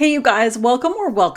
Hey you guys, welcome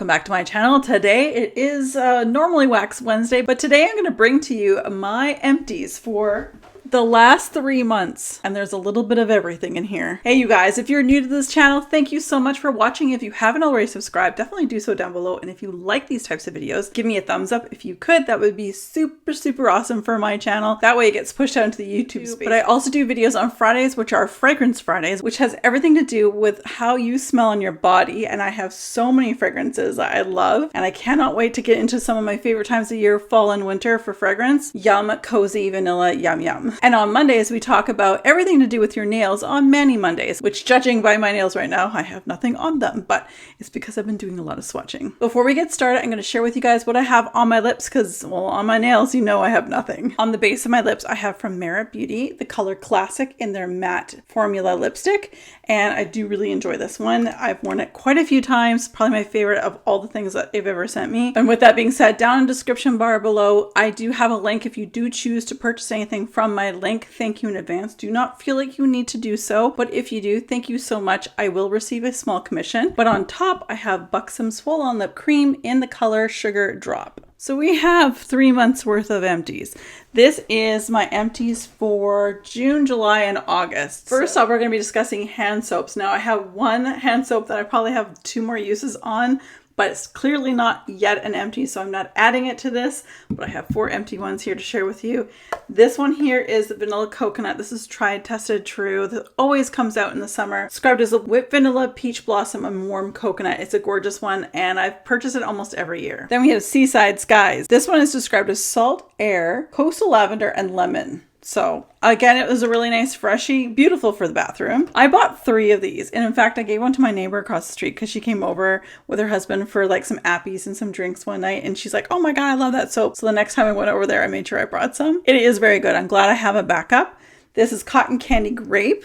back to my channel. Today it is normally Wax Wednesday, but today I'm going to bring to you my empties for the last 3 months, and there's a little bit of everything in here. Hey you guys, if you're new to this channel, thank you so much for watching. If you haven't already subscribed, definitely do so down below, and if you like these types of videos, give me a thumbs up if you could. That would be super awesome for my channel. That way it gets pushed out into the YouTube space. But I also do videos on Fridays, which are Fragrance Fridays, which has everything to do with how you smell on your body, and I have so many fragrances that I love, and I cannot wait to get into some of my favorite times of year, fall and winter for fragrance. Yum, cozy, vanilla, yum yum. And on Mondays, we talk about everything to do with your nails on Mani Mondays, which, judging by my nails right now, I have nothing on them, but it's because I've been doing a lot of swatching. Before we get started, I'm going to share with you guys what I have on my lips because, well, on my nails, you know I have nothing. On the base of my lips, I have from Merit Beauty, the color Classic in their matte formula lipstick, and I do really enjoy this one. I've worn it quite a few times, probably my favorite of all the things that they've ever sent me. And with that being said, down in the description bar below, I do have a link if you do choose to purchase anything from my link. Thank you in advance. Do not feel like you need to do so, but if you do, thank you so much. I will receive a small commission. But on top, I have Buxom Swole-On Lip Cream in the color Sugar Drop. So we have 3 months worth of empties. This is my empties for June, July, and August. First off, we're going to be discussing hand soaps. Now I have one hand soap that I probably have 2 more uses on, but it's clearly not yet an empty, so I'm not adding it to this, but I have 4 empty ones here to share with you. This one here is the Vanilla Coconut. This is tried, tested, true. This always comes out in the summer. Described as a whipped vanilla, peach blossom, and warm coconut. It's a gorgeous one, and I've purchased it almost every year. Then we have Seaside Skies. This one is described as salt, air, coastal lavender, and lemon. So again, it was a really nice freshie, beautiful for the bathroom. I bought 3 of these, and in fact, I gave one to my neighbor across the street because she came over with her husband for like some appies and some drinks one night, and she's like, oh my god, I love that soap. So the next time I went over there, I made sure I brought some. It is very good. I'm glad I have a backup. This is Cotton Candy Grape.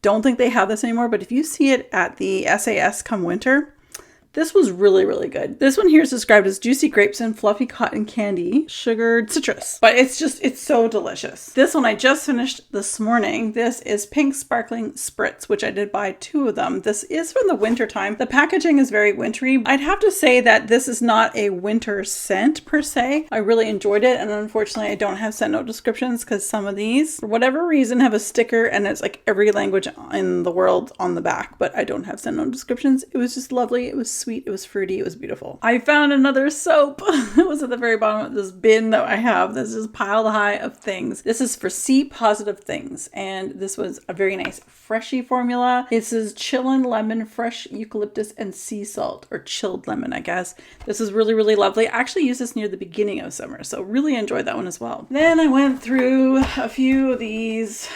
Don't think they have this anymore, but if you see it at the SAS come winter, this was really good. This one here is described as juicy grapes and fluffy cotton candy, sugared citrus. But it's so delicious. This one I just finished this morning. This is Pink Sparkling Spritz, which I did buy 2 of them. This is from the winter time. The packaging is very wintry. I'd have to say that this is not a winter scent per se. I really enjoyed it, and unfortunately I don't have scent note descriptions because some of these, for whatever reason, have a sticker and it's like every language in the world on the back, but I don't have scent note descriptions. It was just lovely. It was sweet, it was fruity, it was beautiful. I found another soap. It was at the very bottom of this bin that I have. This is piled high of things. This is for C positive things, and this was a very nice freshy formula. This is Chillin' Lemon, Fresh Eucalyptus, and Sea Salt, or Chilled Lemon, I guess. This is really lovely. I actually used this near the beginning of summer, so really enjoyed that one as well. Then I went through a few of these.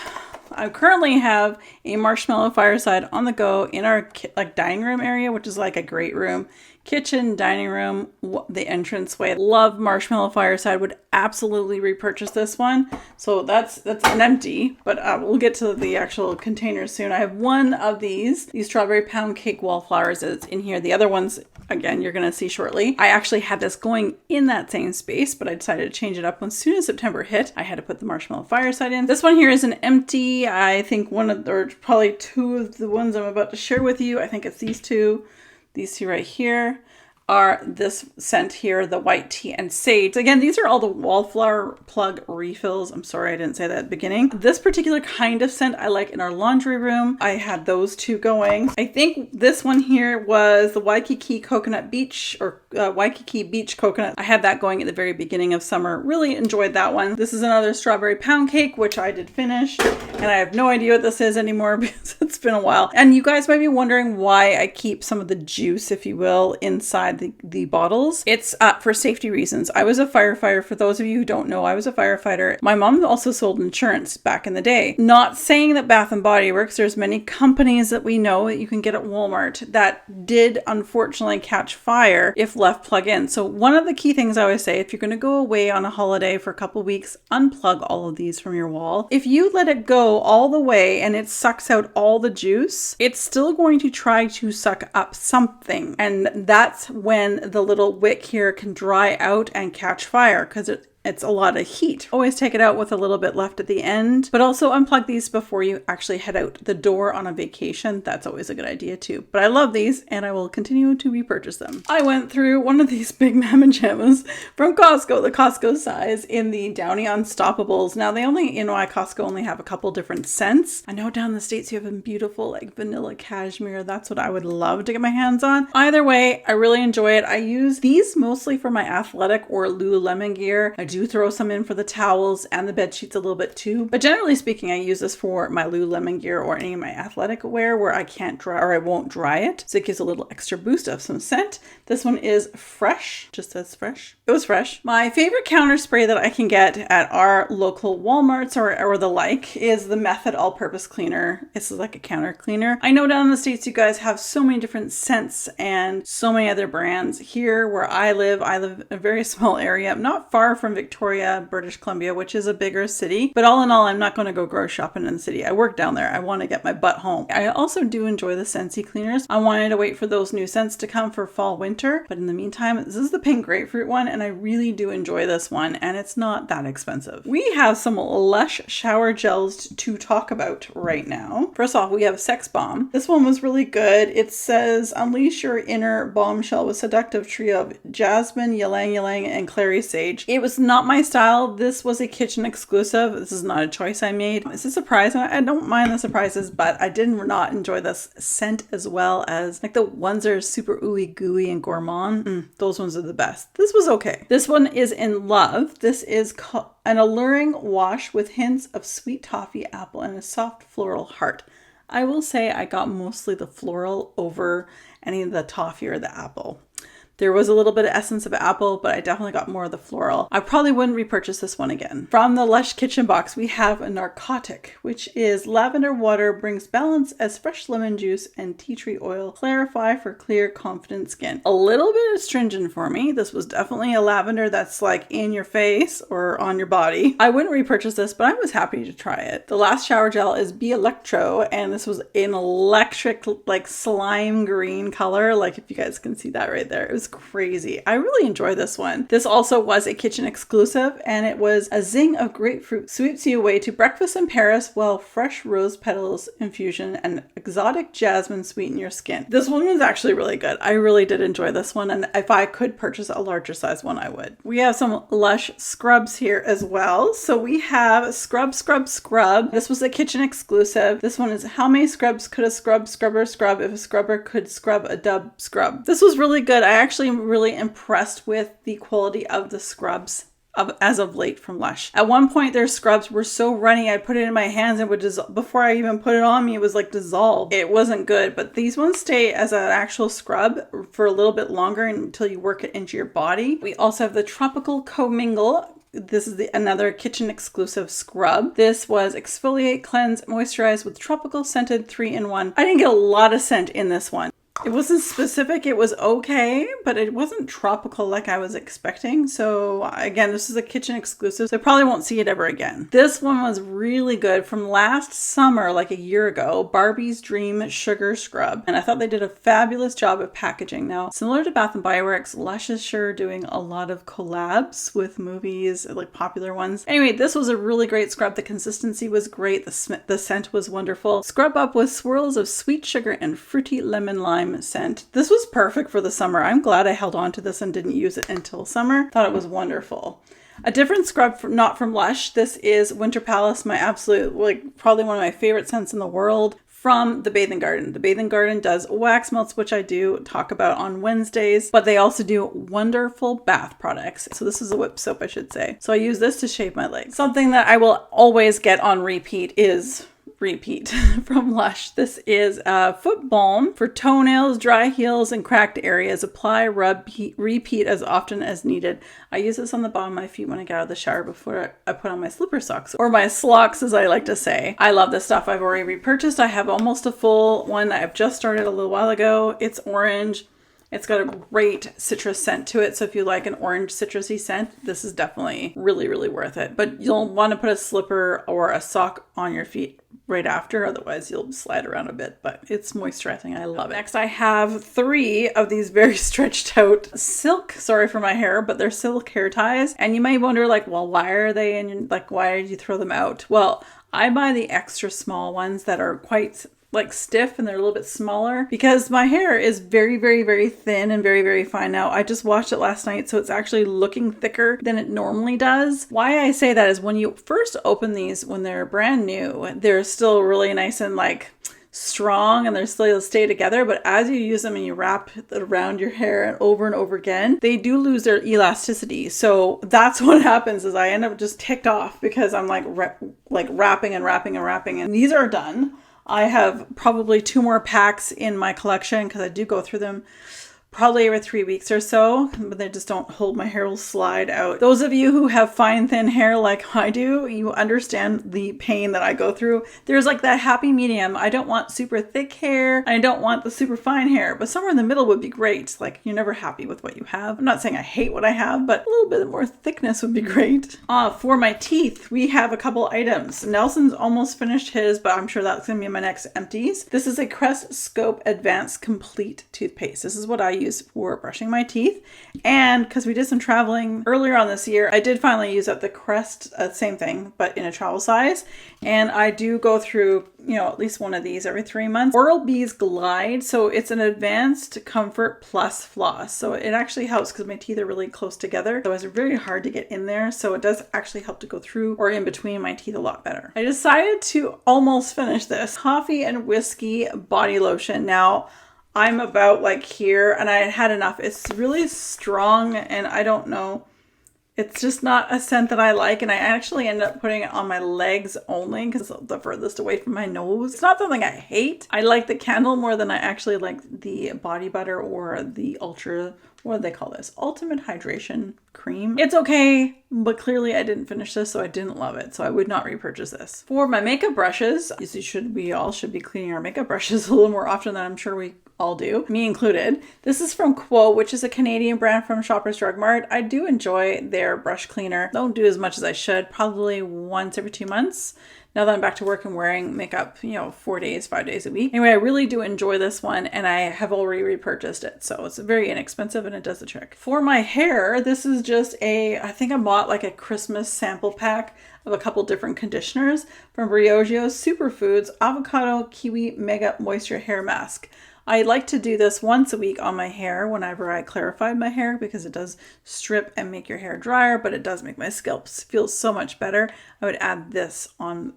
I currently have a Marshmallow Fireside on the go in our dining room area, which is like a great room. Kitchen, dining room, the entranceway. Love Marshmallow Fireside. Would absolutely repurchase this one. So that's an empty, but we'll get to the actual containers soon. I have one of these strawberry pound cake wallflowers that's in here. The other ones, again, you're going to see shortly. I actually had this going in that same space, but I decided to change it up. As soon as September hit, I had to put the Marshmallow Fireside in. This one here is an empty. I think or probably 2 of the ones I'm about to share with you. I think it's these 2. These 2 right here are this scent here, the white tea and sage. So again, these are all the wallflower plug refills. I'm sorry I didn't say that at the beginning. This particular kind of scent I like in our laundry room. I had those 2 going. I think this one here was the Waikiki Coconut Beach, or Waikiki Beach Coconut. I had that going at the very beginning of summer. Really enjoyed that one. This is another strawberry pound cake, which I did finish, and I have no idea what this is anymore because it's been a while. And you guys might be wondering why I keep some of the juice, if you will, inside the bottles. It's for safety reasons. I was a firefighter. For those of you who don't know, I was a firefighter. My mom also sold insurance back in the day. Not saying that Bath & Body Works, there's many companies that we know that you can get at Walmart that did unfortunately catch fire if left plug in. So one of the key things I always say, if you're going to go away on a holiday for a couple weeks, unplug all of these from your wall. If you let it go all the way and it sucks out all the juice, it's still going to try to suck up something. And that's when the little wick here can dry out and catch fire, because it's a lot of heat. Always take it out with a little bit left at the end, but also unplug these before you actually head out the door on a vacation. That's always a good idea too. But I love these and I will continue to repurchase them. I went through one of these big Mamma Jammas from Costco, the Costco size, in the Downy Unstoppables. Now they only, Costco only have a couple different scents. I know down in the States you have a beautiful like vanilla cashmere. That's what I would love to get my hands on. Either way, I really enjoy it. I use these mostly for my athletic or Lululemon gear. I do throw some in for the towels and the bed sheets a little bit too. But generally speaking, I use this for my Lululemon gear or any of my athletic wear where I can't dry or I won't dry it. So it gives a little extra boost of some scent. This one is fresh, just says fresh. It was fresh. My favorite counter spray that I can get at our local Walmarts or the like is the Method All-Purpose Cleaner. This is like a counter cleaner. I know down in the States you guys have so many different scents and so many other brands. Here where I live in a very small area, not far from Victoria, British Columbia, which is a bigger city. But all in all, I'm not going to go grocery shopping in the city. I work down there. I want to get my butt home. I also do enjoy the Scentsy cleaners. I wanted to wait for those new scents to come for fall, winter. But in the meantime, this is the pink grapefruit one and I really do enjoy this one and it's not that expensive. We have some Lush shower gels to talk about right now. First off, we have Sex Bomb. This one was really good. It says, unleash your inner bombshell with seductive trio of jasmine, ylang ylang, and clary sage. It was not my style. This was a kitchen exclusive. This is not a choice I made. It's a surprise. I don't mind the surprises, but I did not enjoy this scent as well as like the ones that are super ooey gooey and gourmand. Those ones are the best. This was okay. This one is In Love. This is an alluring wash with hints of sweet toffee, apple, and a soft floral heart. I will say I got mostly the floral over any of the toffee or the apple. There was a little bit of essence of apple, but I definitely got more of the floral. I probably wouldn't repurchase this one again. From the Lush Kitchen Box, we have a narcotic, which is lavender water brings balance as fresh lemon juice and tea tree oil clarify for clear, confident skin. A little bit astringent for me. This was definitely a lavender that's like in your face or on your body. I wouldn't repurchase this, but I was happy to try it. The last shower gel is Be Electro, and this was an electric, like slime green color. Like if you guys can see that right there. It was crazy. I really enjoy this one. This also was a kitchen exclusive and it was a zing of grapefruit sweeps you away to breakfast in Paris while fresh rose petals infusion and exotic jasmine sweeten your skin. This one was actually really good. I really did enjoy this one and if I could purchase a larger size one, I would. We have some Lush scrubs here as well. So we have Scrub. This was a kitchen exclusive. This one is how many scrubs could a scrubber scrub if a scrubber could scrub a dub scrub. This was really good. I actually am really impressed with the quality of the scrubs as of late from Lush. At one point their scrubs were so runny I'd put it in my hands and would before I even put it on me it was like dissolved. It wasn't good, but these ones stay as an actual scrub for a little bit longer until you work it into your body. We also have the Tropical Commingle. This is another kitchen exclusive scrub. This was exfoliate, cleanse, moisturize with tropical scented 3-in-1. I didn't get a lot of scent in this one. It wasn't specific, it was okay, but it wasn't tropical like I was expecting. So again, this is a kitchen exclusive, so I probably won't see it ever again. This one was really good from last summer, like a year ago, Barbie's Dream Sugar Scrub. And I thought they did a fabulous job of packaging. Now, similar to Bath & Body Works, Lush is sure doing a lot of collabs with movies, like popular ones. Anyway, this was a really great scrub. The consistency was great. The scent was wonderful. Scrub up with swirls of sweet sugar and fruity lemon lime scent. This was perfect for the summer. I'm glad I held on to this and didn't use it until summer. Thought it was wonderful. A different scrub, not from Lush. This is Winter Palace, my absolute, like probably one of my favorite scents in the world, from the Bathing Garden. The Bathing Garden does wax melts, which I do talk about on Wednesdays, but they also do wonderful bath products. So this is a whip soap, I should say. So I use this to shave my legs. Something that I will always get on repeat is from Lush. This is a foot balm for toenails, dry heels, and cracked areas. Apply, rub, repeat as often as needed. I use this on the bottom of my feet when I get out of the shower before I put on my slipper socks, or my slocks as I like to say. I love this stuff. I've already repurchased. I have almost a full one. I've just started a little while ago. It's orange. It's got a great citrus scent to it. So if you like an orange citrusy scent, this is definitely really, really worth it. But you'll want to put a slipper or a sock on your feet right after, otherwise you'll slide around a bit, but it's moisturizing. I love it. Next, I have 3 of these very stretched out silk, sorry for my hair, but they're silk hair ties. And you might wonder, like, well, why are they in, like, why did you throw them out? Well, I buy the extra small ones that are quite like stiff and they're a little bit smaller because my hair is very, very, very thin and very, very fine now. I just washed it last night, so it's actually looking thicker than it normally does. Why I say that is when you first open these, when they're brand new, they're still really nice and like strong and they're still stay together, but as you use them and you wrap it around your hair and over again, they do lose their elasticity. So that's what happens is I end up just ticked off because I'm like wrapping and these are done. I have probably 2 more packs in my collection because I do go through them probably every 3 weeks or so, but they just don't hold. My hair will slide out. Those of you who have fine, thin hair like I do, you understand the pain that I go through. There's like that happy medium. I don't want super thick hair. I don't want the super fine hair, but somewhere in the middle would be great. Like you're never happy with what you have. I'm not saying I hate what I have, but a little bit more thickness would be great. For my teeth, we have a couple items. Nelson's almost finished his, but I'm sure that's going to be my next empties. This is a Crest Scope Advanced Complete Toothpaste. This is what I use for brushing my teeth, and because we did some traveling earlier on this year, I did finally use up the Crest, same thing but in a travel size, and I do go through at least one of these every 3 months. Oral-B's Glide, so it's an advanced comfort plus floss, so it actually helps because my teeth are really close together, so it's very hard to get in there, so it does actually help to go through or in between my teeth a lot better. I decided to almost finish this Coffee and Whiskey body lotion. Now I'm about like here and I had enough. It's really strong and I don't know. It's just not a scent that I like, and I actually ended up putting it on my legs only because it's the furthest away from my nose. It's not something I hate. I like the candle more than I actually like the body butter or the ultra, what do they call this? Ultimate Hydration Cream. It's okay, but clearly I didn't finish this, so I didn't love it. So I would not repurchase this. For my makeup brushes, we all should be cleaning our makeup brushes a little more often than I'm sure we all do, me included. This is from Quo, which is a Canadian brand from Shoppers Drug Mart. I do enjoy their brush cleaner. Don't do as much as I should, probably once every 2 months. Now that I'm back to work and wearing makeup, 4 days, 5 days a week. Anyway, I really do enjoy this one and I have already repurchased it. So it's very inexpensive and it does the trick. For my hair, this is just I think I bought like a Christmas sample pack of a couple different conditioners from Briogeo Superfoods Avocado Kiwi Mega Moisture Hair Mask. I like to do this once a week on my hair whenever I clarified my hair because it does strip and make your hair drier, but it does make my scalp feel so much better. I would add this on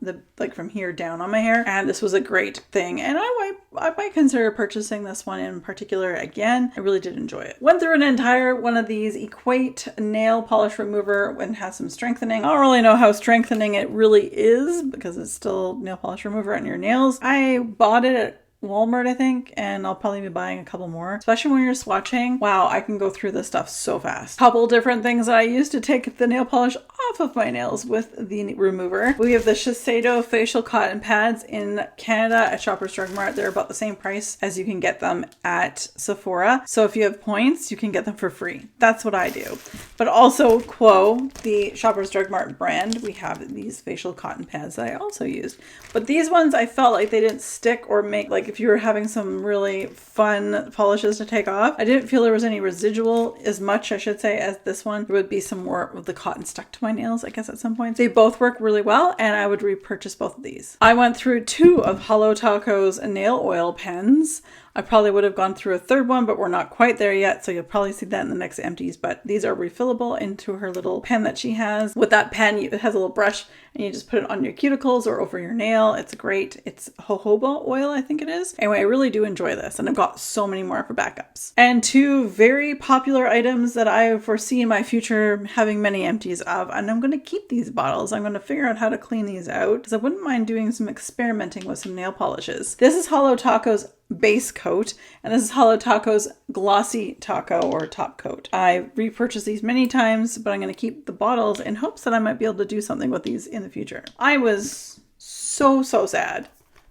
from here down on my hair, and this was a great thing. And I might consider purchasing this one in particular again. I really did enjoy it. Went through an entire one of these Equate nail polish remover and has some strengthening. I don't really know how strengthening it really is because it's still nail polish remover on your nails. I bought it at Walmart, I think, and I'll probably be buying a couple more, especially when you're swatching. Wow, I can go through this stuff so fast. Couple different things that I use to take the nail polish off of my nails with the remover. We have the Shiseido facial cotton pads in Canada at Shoppers Drug Mart. They're about the same price as you can get them at Sephora. So if you have points, you can get them for free. That's what I do. But also Quo, the Shoppers Drug Mart brand, we have these facial cotton pads that I also used. But these ones I felt like they didn't stick or make, like if you were having some really fun polishes to take off, I didn't feel there was any residual as much, I should say, as this one. There would be some more of the cotton stuck to my nails, I guess, at some point. They both work really well, and I would repurchase both of these. I went through 2 of Hello Taco's nail oil pens. I probably would have gone through a third one, but we're not quite there yet, so you'll probably see that in the next empties. But these are refillable into her little pen that she has. With that pen, it has a little brush, and you just put it on your cuticles or over your nail. It's great. It's jojoba oil, I think it is. Anyway, I really do enjoy this, and I've got so many more for backups. And 2 very popular items that I foresee in my future having many empties of, and I'm going to keep these bottles. I'm going to figure out how to clean these out, because I wouldn't mind doing some experimenting with some nail polishes. This is Hello Taco's base coat, and this is Hello Taco's glossy taco or top coat. I repurchased these many times, but I'm going to keep the bottles in hopes that I might be able to do something with these in the future. I was so sad,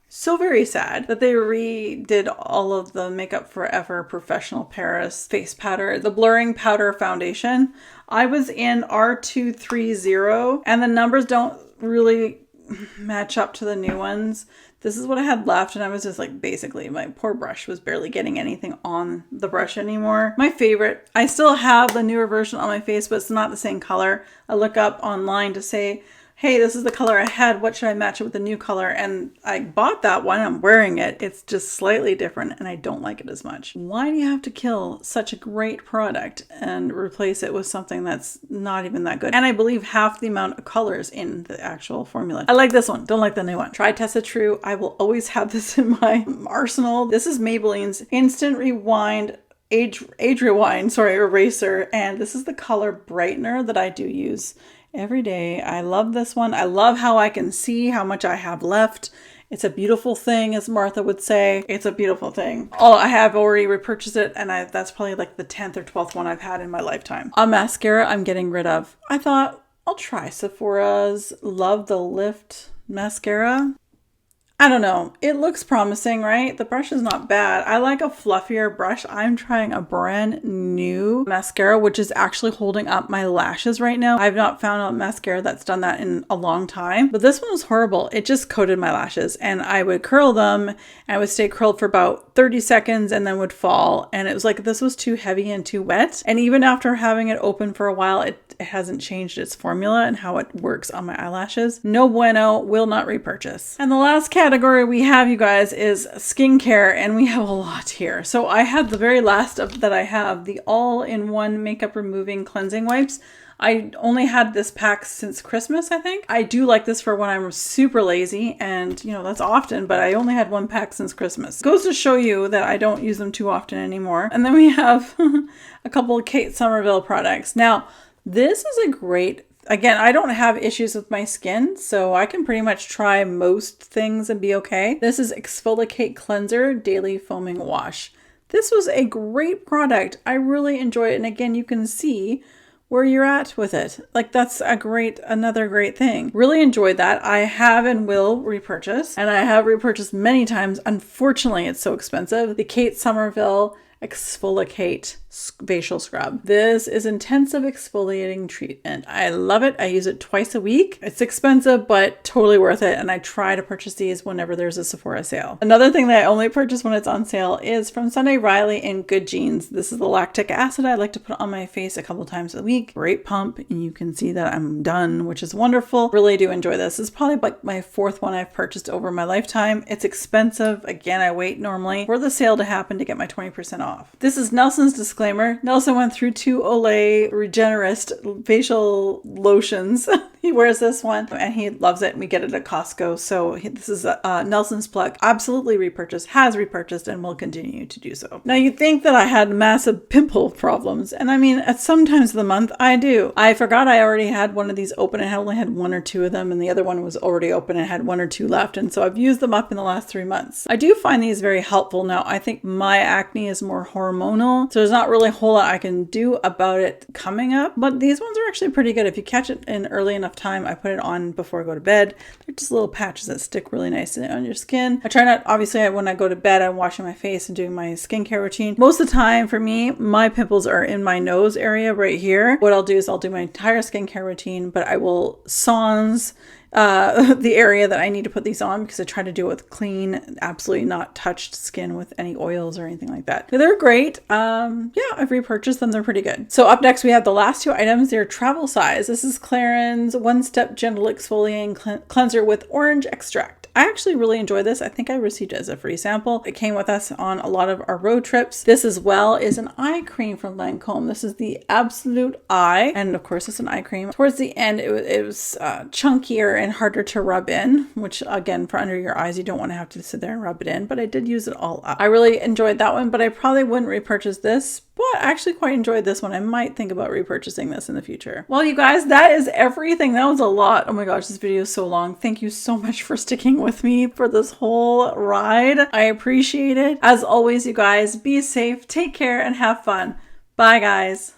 so very sad that they redid all of the Makeup Forever Professional Paris face powder, the blurring powder foundation. I was in R230 and the numbers don't really match up to the new ones. This is what I had left, and I was just like, basically, my poor brush was barely getting anything on the brush anymore. My favorite, I still have the newer version on my face, but it's not the same color. I look up online to say, hey, this is the color I had. What should I match it with the new color? And I bought that one. I'm wearing it. It's just slightly different, and I don't like it as much. Why do you have to kill such a great product and replace it with something that's not even that good? And I believe half the amount of colors in the actual formula. I like this one. Don't like the new one. Try, tested, true. I will always have this in my arsenal. This is Maybelline's Instant Rewind Age Rewind, eraser. And this is the color brightener that I do use every day. I love this one. I love how I can see how much I have left. It's a beautiful thing, as Martha would say. It's a beautiful thing. Oh, I have already repurchased it, and that's probably like the 10th or 12th one I've had in my lifetime. A mascara I'm getting rid of. I thought I'll try Sephora's Love the Lift mascara. I don't know. It looks promising, right? The brush is not bad. I like a fluffier brush. I'm trying a brand new mascara, which is actually holding up my lashes right now. I've not found a mascara that's done that in a long time, but this one was horrible. It just coated my lashes, and I would curl them, and I would stay curled for about 30 seconds and then would fall. And it was like, this was too heavy and too wet. And even after having it open for a while, it hasn't changed its formula and how it works on my eyelashes. No bueno, will not repurchase. And the last category we have, you guys, is skincare, and we have a lot here. So I had the very last of that I have, the all-in-one makeup removing cleansing wipes. I only had this pack since Christmas, I think. I do like this for when I'm super lazy, and you know, that's often, but I only had one pack since Christmas. It goes to show you that I don't use them too often anymore. And then we have a couple of Kate Somerville products. Now, this is a great, again, I don't have issues with my skin, so I can pretty much try most things and be okay. This is Exfoliate Cleanser Daily Foaming Wash. This was a great product. I really enjoy it. And again, you can see where you're at with it. Like, that's another great thing. Really enjoyed that. I have and will repurchase, and I have repurchased many times. Unfortunately, it's so expensive. The Kate Somerville Exfoliate facial scrub. This is intensive exfoliating treatment. I love it. I use it twice a week. It's expensive, but totally worth it. And I try to purchase these whenever there's a Sephora sale. Another thing that I only purchase when it's on sale is from Sunday Riley in Good Genes. This is the lactic acid I like to put on my face a couple times a week. Great pump, and you can see that I'm done, which is wonderful. Really do enjoy this. It's probably like my fourth one I've purchased over my lifetime. It's expensive. Again, I wait normally for the sale to happen to get my 20% off. This is Nelson's disclaimer. Nelson went through 2 Olay Regenerist facial lotions. He wears this one and he loves it. We get it at Costco. So this is Nelson's plug. Absolutely repurchased, has repurchased, and will continue to do so. Now, you'd think that I had massive pimple problems. And I mean, at some times of the month, I do. I forgot I already had one of these open. I only had 1 or 2 of them, and the other one was already open and had 1 or 2 left. And so I've used them up in the last 3 months. I do find these very helpful. Now, I think my acne is more hormonal, so there's not really a whole lot I can do about it coming up. But these ones are actually pretty good. If you catch it in early enough time, I put it on before I go to bed. They're just little patches that stick really nicely on your skin. I try not, obviously, when I go to bed, I'm washing my face and doing my skincare routine. Most of the time for me, my pimples are in my nose area right here. What I'll do is I'll do my entire skincare routine, but I will sans the area that I need to put these on, because I try to do it with clean, absolutely not touched skin with any oils or anything like that. They're great. Yeah, I've repurchased them. They're pretty good. So up next, we have the last 2 items. They're travel size. This is Clarins One Step Gentle Exfoliating Cleanser with Orange Extract. I actually really enjoy this. I think I received it as a free sample. It came with us on a lot of our road trips. This as well is an eye cream from Lancome. This is the Absolute Eye. And of course, it's an eye cream. Towards the end, it was chunkier and harder to rub in, which again, for under your eyes, you don't want to have to sit there and rub it in, but I did use it all up. I really enjoyed that one, but I probably wouldn't repurchase this. But I actually quite enjoyed this one. I might think about repurchasing this in the future. Well, you guys, that is everything. That was a lot. Oh my gosh, this video is so long. Thank you so much for sticking with me for this whole ride. I appreciate it. As always, you guys, be safe, take care, and have fun. Bye, guys.